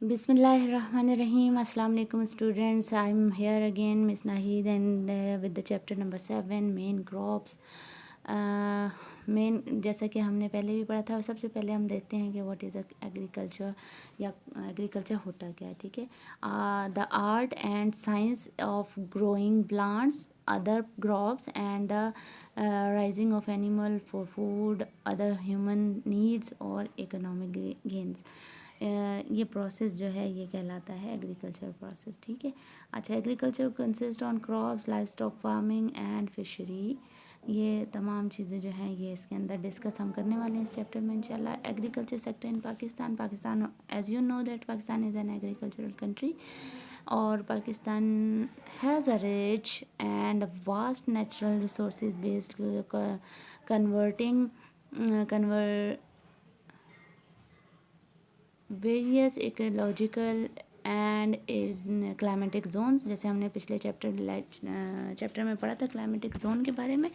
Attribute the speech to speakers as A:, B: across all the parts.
A: Bismillahirrahmanirrahim. Assalamu alaikum students. I'm here again, Miss Nahid, and with the chapter number 7, main crops. Main जैसा कि हमने पहले भी पढ़ा था, सबसे पहले हम देखते हैं कि व्हाट इज़ एग्रीकल्चर या एग्रीकल्चर होता क्या है. ठीक है. The art and science of growing plants, other crops and the rising of animal for food, other human needs और इकोनॉमिक गेन्स. ये प्रोसेस जो है ये कहलाता है एग्रीकल्चर प्रोसेस. ठीक है. अच्छा, agriculture consist on crops, live stock farming and fishery. ये तमाम चीज़ें जो हैं ये इसके अंदर डिस्कस हम करने वाले हैं इस चैप्टर में इंशाल्लाह. Agriculture sector in Pakistan as you know that Pakistan is an agricultural country, और Pakistan has a rich and vast natural resources based convert various ecological and climatic zones. जैसे हमने पिछले चैप्टर में पढ़ा था क्लाइमेटिक जोन के बारे में.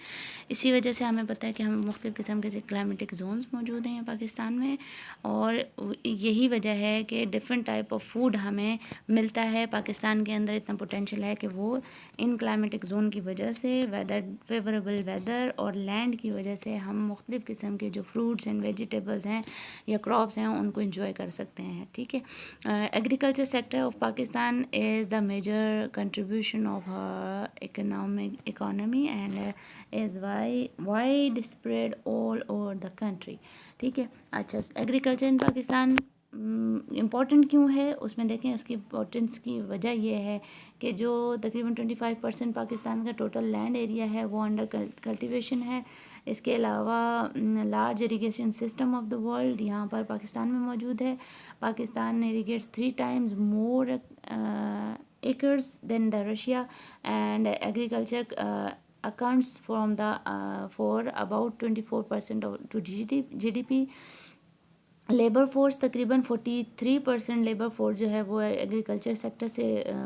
A: इसी वजह से हमें पता है कि हमें मुख्तलिफ़ किस्म के क्लाइमेटिक जोन्स मौजूद हैं पाकिस्तान में, और यही वजह है कि डिफरेंट टाइप ऑफ फूड हमें मिलता है. पाकिस्तान के अंदर इतना पोटेंशियल है कि वो इन क्लाइमेटिक जोन की वजह से, फेवरेबल वेदर और लैंड की वजह से हम मुख्तलिफ़ किस्म के जो फ्रूट्स एंड वेजिटेबल्स हैं या क्रॉप्स हैं उनको इंजॉय कर सकते हैं. ठीक है. Agriculture sector of Pakistan is the major contribution of economy and is widespread all over the country. ठीक है. अच्छा, एग्रीकल्चर इन पाकिस्तान इम्पॉर्टेंट क्यों है उसमें देखें. उसकी इम्पोर्टेंस की वजह यह है कि जो तकरीबन 25% पाकिस्तान का टोटल लैंड एरिया है वो अंडर कल्टीवेशन है. इसके अलावा large irrigation system of the world यहाँ पर पाकिस्तान में मौजूद है. Pakistan irrigates 3 times more acres than the Russia, and agriculture accounts for about 24% of to GDP. Labour force तकरीबन 43% लेबर फोर्स जो है वो एग्रीकल्चर सेक्टर से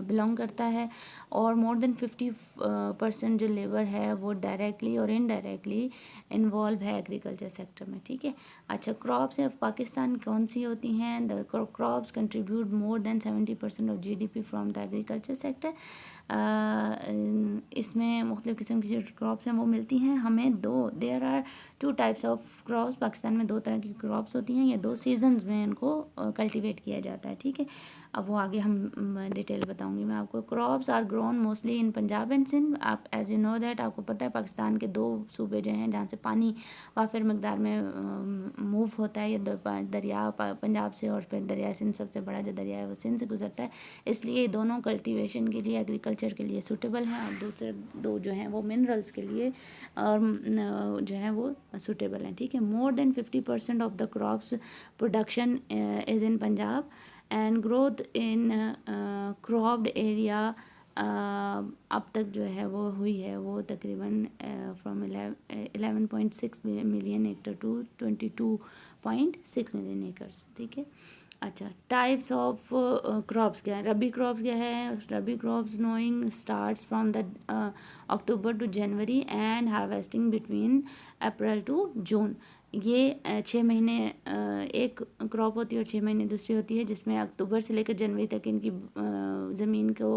A: बिलोंग करता है, और मोर देन 50% जो लेबर है वो डायरेक्टली और इनडायरेक्टली इन्वॉल्व है एग्रीकल्चर सेक्टर में. ठीक है. अच्छा, क्रॉप्स ऑफ पाकिस्तान कौन सी होती हैं. The crops contribute more than 70% of GDP from the agriculture sector. इसमें मुख्तलिफ़ किस्म की जो क्रॉप्स हैं वो मिलती हैं हमें. There are 2 types of crops. Pakistan में 2 तरह की क्रॉप्स होती हैं. ये 2 सीजन्स में इनको कल्टीवेट किया जाता है. ठीक है. अब वो आगे हम डिटेल बताऊंगी मैं आपको. Crops are grown mostly in Punjab and Sindh. आप एज यू नो दैट आपको पता है पाकिस्तान के 2 सूबे जो हैं जहाँ से पानी वाफिर मकदार में मूव होता है. ये दरिया पंजाब से, और फिर दरिया सिंध, सबसे बड़ा जो दरिया है वो सिंध से गुजरता है. इसलिए दोनों कल्टीवेशन के लिए, एग्रीकल्चर के लिए सूटेबल हैं, और दूसरे 2 जो हैं वो मिनरल्स के लिए और जो है वो सूटेबल हैं. ठीक है. More than 50% of the crops production is in Punjab, and growth in cropped area अब तक जो है वो हुई है वो तकरीबन from 11.6 million hectare to 22.6 million acres. ठीक है. अच्छा, टाइप्स ऑफ क्रॉप्स क्या है. रबी क्रॉप्स क्या है. Rabi crops sowing starts from the October to January and harvesting between April to June. ये 6 महीने एक क्रॉप होती है और 6 महीने दूसरी होती है, जिसमें अक्टूबर से लेकर जनवरी तक इनकी ज़मीन को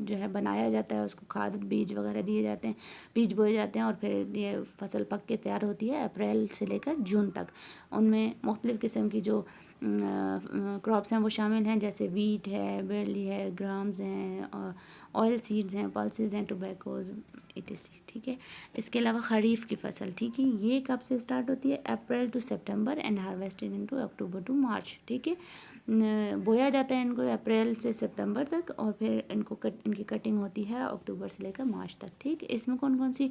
A: जो है बनाया जाता है, उसको खाद बीज वगैरह दिए जाते हैं, बीज बोए जाते हैं, और फिर ये फसल पक के तैयार होती है अप्रैल से लेकर जून तक. उनमें मुख्तलिफ़ किस्म की जो क्रॉप्स हैं वो शामिल हैं, जैसे वीट है, बेरली है, ग्राम्स हैं, और ऑयल सीड्स हैं, पल्सेस हैं, टोबैकोज etc. ठीक है. इसके अलावा खरीफ की फसल. ठीक है. ये कब से स्टार्ट होती है. April to September and harvested into October to March. ठीक है. बोया जाता है इनको अप्रैल से सितंबर तक, और फिर इनकी कटिंग होती है अक्टूबर से लेकर मार्च तक. ठीक. इसमें कौन कौन सी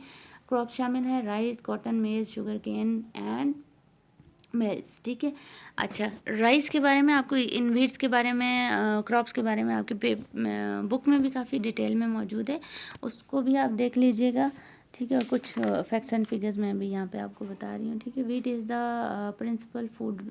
A: क्रॉप शामिल है. राइस, कॉटन, मेज, शुगर केन एंड मिल्स. ठीक है. अच्छा, राइस के बारे में आपको, इन वीड्स के बारे में, क्रॉप्स के बारे में आपके बुक में भी काफ़ी डिटेल में मौजूद है, उसको भी आप देख लीजिएगा. ठीक है. और कुछ फैक्ट्स एंड फिगर्स मैं भी यहाँ पे आपको बता रही हूँ. ठीक है. Wheat is the principal food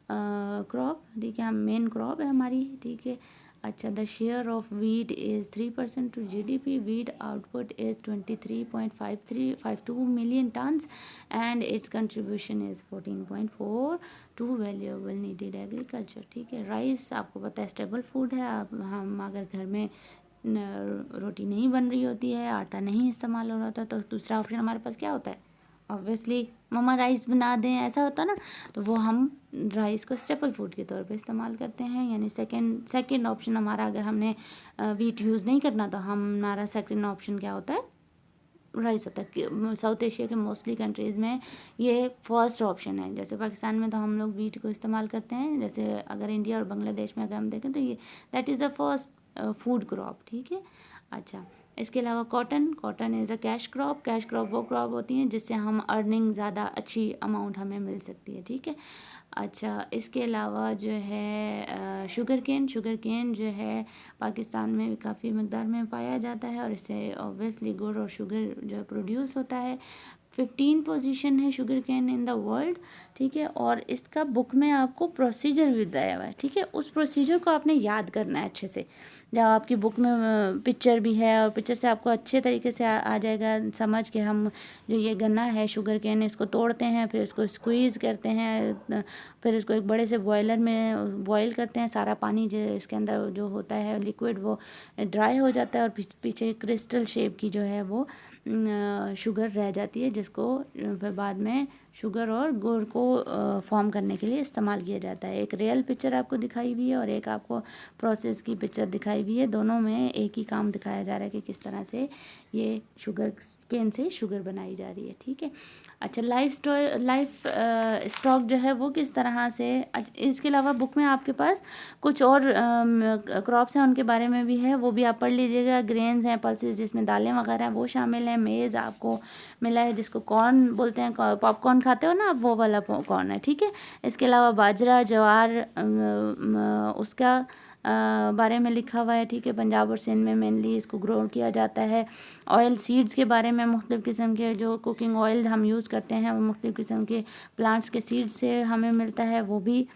A: crop, ठीक है, हम मेन क्रॉप है हमारी, ठीक है। अच्छा, the share of wheat is 3% to GDP, wheat output is 23.52 million tons and its contribution is 14.4 to valuable needed agriculture, ठीक है। राइस आपको पता है स्टेबल फूड है। आप हम अगर घर में रोटी नहीं बन रही होती है, आटा नहीं इस्तेमाल हो रहा होता, तो दूसरा ऑप्शन हमारे पास क्या होता है? ऑब्वियसली मम्मा राइस बना दें, ऐसा होता ना, तो वो हम राइस को स्टेपल फूड के तौर पे इस्तेमाल करते हैं। यानी सेकंड ऑप्शन हमारा, अगर हमने वीट यूज़ नहीं करना तो हमारा सेकंड ऑप्शन क्या होता है? राइस होता है। साउथ एशिया के मोस्टली कंट्रीज़ में ये फर्स्ट ऑप्शन है। जैसे पाकिस्तान में तो हम लोग वीट को इस्तेमाल करते हैं, जैसे अगर इंडिया और बांग्लादेश में अगर हम देखें तो ये that is the first food crop, ठीक है। अच्छा, इसके अलावा cotton is a cash crop वो क्रॉप होती हैं जिससे हम अर्निंग ज़्यादा अच्छी अमाउंट हमें मिल सकती है, ठीक है। अच्छा, इसके अलावा जो है शुगर केन जो है पाकिस्तान में काफ़ी मकदार में पाया जाता है और इससे ऑब्वियसली गुड़ और शुगर जो है प्रोड्यूस होता है। 15 पोजीशन है sugar cane in the world, ठीक है। और इसका बुक में आपको प्रोसीजर भी बताया हुआ है, ठीक है। उस प्रोसीजर को आपने याद करना है अच्छे से। जब आपकी बुक में पिक्चर भी है और पिक्चर से आपको अच्छे तरीके से आ जाएगा समझ के, हम जो ये गन्ना है शुगर केन, इसको तोड़ते हैं, फिर इसको स्क्वीज़ करते हैं, फिर इसको एक बड़े से बॉयलर में बॉयल करते हैं। सारा पानी जो इसके अंदर जो होता है लिक्विड वो ड्राई हो जाता है और पीछे क्रिस्टल शेप की जो है वो शुगर रह जाती है, जिसको फिर बाद में शुगर और गुड़ को फॉर्म करने के लिए इस्तेमाल किया जाता है। एक रियल पिक्चर आपको दिखाई हुई है और एक आपको प्रोसेस की पिक्चर दिखाई हुई है। दोनों में एक ही काम दिखाया जा रहा है कि किस तरह से ये शुगर केन से शुगर बनाई जा रही है, ठीक है। अच्छा, लाइफ स्टॉक जो है वो किस तरह से, इसके अलावा बुक में आपके पास कुछ और क्रॉप्स हैं, उनके बारे में भी है, वो भी आप पढ़ लीजिएगा। ग्रेन्स हैं, पल्सेस जिसमें दालें वगैरह हैं वो शामिल हैं। मेज़ आपको मिला है जिसको कॉर्न बोलते हैं, पॉपकॉर्न खाते हो ना आप, वो वाला कॉर्न है, ठीक है। इसके अलावा बाजरा, ज्वार, उसका बारे में लिखा हुआ है, ठीक है। पंजाब और सिंध में मेनली इसको ग्रो किया जाता है। ऑयल सीड्स के बारे में, मुख्तलिफ़ किस्म के जो कुकिंग ऑयल हम यूज़ करते हैं वो मुख्तलिफ़ किस्म के प्लांट्स के सीड से हमें मिलता है, वो भी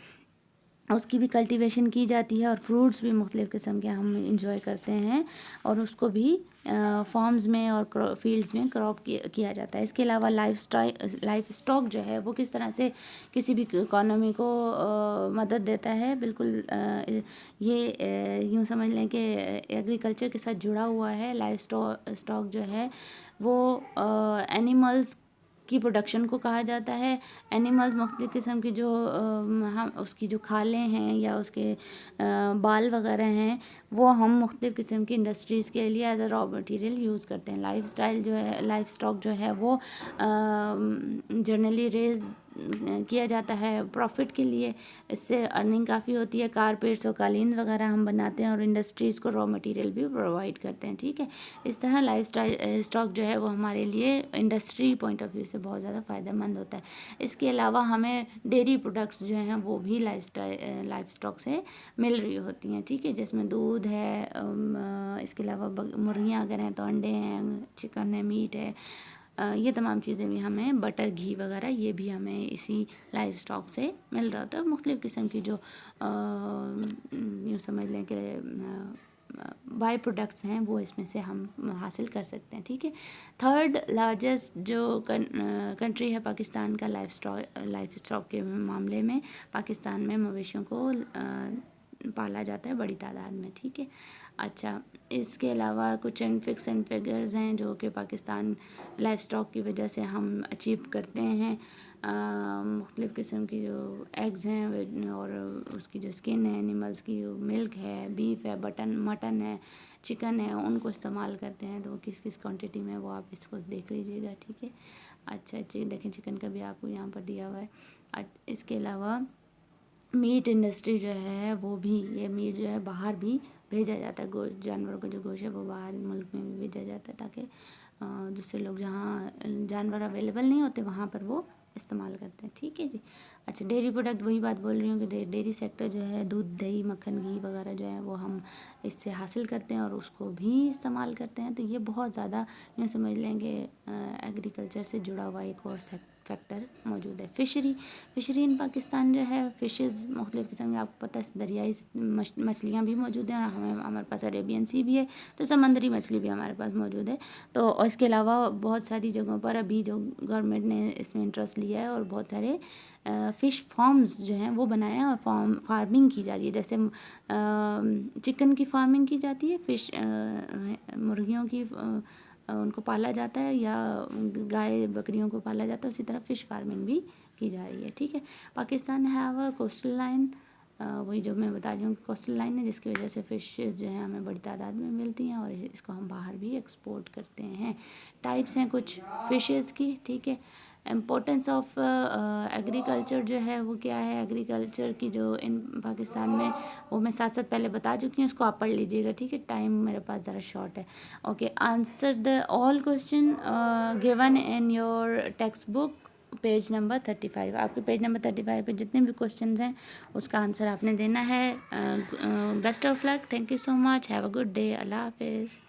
A: उसकी भी कल्टीवेशन की जाती है। और फ्रूट्स भी मुख्तलिफ़ किस्म के हम इंजॉय करते हैं और उसको भी फार्म्स में और फील्ड्स में क्रॉप किया जाता है। इसके अलावा लाइफ स्टॉक जो है वो किस तरह से किसी भी इकोनॉमी को मदद देता है, बिल्कुल ये यूँ समझ लें कि एग्रीकल्चर के साथ जुड़ा हुआ है। लाइफ स्टॉक जो है वो एनिमल्स की प्रोडक्शन को कहा जाता है। एनिमल्स मुख्तलिफ़ किस्म की जो हम उसकी जो खालें हैं या उसके बाल वगैरह हैं वो हम मुख्तलिफ़ किस्म की इंडस्ट्रीज़ के लिए as a raw material use करते हैं। लाइफ स्टॉक जो है वो जनरली रेज किया जाता है प्रॉफिट के लिए। इससे अर्निंग काफ़ी होती है। कारपेट्स और कालीन वगैरह हम बनाते हैं और इंडस्ट्रीज़ को रॉ मटेरियल भी प्रोवाइड करते हैं, ठीक है। इस तरह लाइफ स्टॉक जो है वो हमारे लिए इंडस्ट्री पॉइंट ऑफ व्यू से बहुत ज़्यादा फ़ायदेमंद होता है। इसके अलावा हमें डेयरी प्रोडक्ट्स जो हैं वो भी लाइफ स्टॉक से मिल रही होती हैं, ठीक है। जिसमें दूध है, इसके अलावा मुर्गियाँ अगर हैं तो अंडे हैं, चिकन है, मीट है, ये तमाम चीज़ें भी हमें, बटर, घी वगैरह ये भी हमें इसी लाइफ स्टॉक से मिल रहा होता है। मुख्तलिफ़ किस्म की जो यूँ समझ लें कि बाई प्रोडक्ट्स हैं वो इसमें से हम हासिल कर सकते हैं, ठीक है। थर्ड लार्जेस्ट जो कंट्री है पाकिस्तान का लाइफ स्टॉक के मामले में, पाकिस्तान में मवेशियों को पाला जाता है बड़ी तादाद में, ठीक है। अच्छा, इसके अलावा कुछ फिक्स एंड फिगर्स हैं जो कि पाकिस्तान लाइफ स्टॉक की वजह से हम अचीव करते हैं। मुख्तलिफ़ किस्म की जो एग्स हैं और उसकी जो स्किन है एनिमल्स की, मिल्क है, बीफ है, मटन है, चिकन है, उनको इस्तेमाल करते हैं। तो किस किस क्वांटिटी में वो आप इसको देख लीजिएगा, ठीक है। अच्छा, देखें चिकन का भी आपको यहाँ पर दिया हुआ है। इसके अलावा मीट इंडस्ट्री जो है वो भी, ये मीट जो है बाहर भी भेजा जाता है। जानवरों का जो गोश्त है वो बाहर मुल्क में भी भेजा जाता है ताकि दूसरे लोग जहाँ जानवर अवेलेबल नहीं होते वहाँ पर वो इस्तेमाल करते हैं, ठीक है जी। अच्छा, डेयरी प्रोडक्ट, वही बात बोल रही हूँ कि डेयरी सेक्टर जो है दूध, दही, मक्खन, घी वगैरह जो है वो हम इससे हासिल करते हैं और उसको भी इस्तेमाल करते हैं। तो ये बहुत ज़्यादा यूँ समझ लेंगे एग्रीकल्चर से जुड़ा हुआ एक और फैक्टर मौजूद है। फिशरी इन पाकिस्तान जो है, फ़िशेज़ मुख्तलिफ़ किस्म की, आपको पता है दरियाई मछलियाँ भी मौजूद हैं, और हमारे पास अरेबियन सी भी है, तो समंदरी मछली भी हमारे पास मौजूद है। तो और इसके अलावा बहुत सारी जगहों पर अभी जो गवर्नमेंट ने इसमें इंटरेस्ट लिया है और बहुत सारे फ़िश फार्म्स जो हैं वो बनाए हैं और फार्मिंग की जा रही है। जैसे चिकन की फार्मिंग की जाती है, फ़िश मुर्गियों की उनको पाला जाता है, या गाय बकरियों को पाला जाता है, उसी तरह फ़िश फार्मिंग भी की जा रही है। ठीक है, Pakistan have a coastal line, वही जो मैं बता रही हूँ कोस्टल लाइन है, जिसकी वजह से फ़िशेज़ जो हैं हमें बड़ी तादाद में मिलती हैं और इसको हम बाहर भी एक्सपोर्ट करते हैं। टाइप्स हैं कुछ फ़िशेज़ की। ठीक है, इम्पोर्टेंस ऑफ एग्रीकल्चर जो है वो क्या है, एग्रीकल्चर की जो इन पाकिस्तान में, वो मैं साथ साथ पहले बता चुकी हूँ, उसको आप पढ़ लीजिएगा। ठीक है, टाइम मेरे पास ज़रा शॉर्ट है। Okay, answer the all question given in your text book page number 35। आपके पेज नंबर 35 पे जितने भी क्वेश्चन हैं उसका आंसर आपने देना है। Best of luck, thank you so much, have a good day, अल्लाह हाफिज़।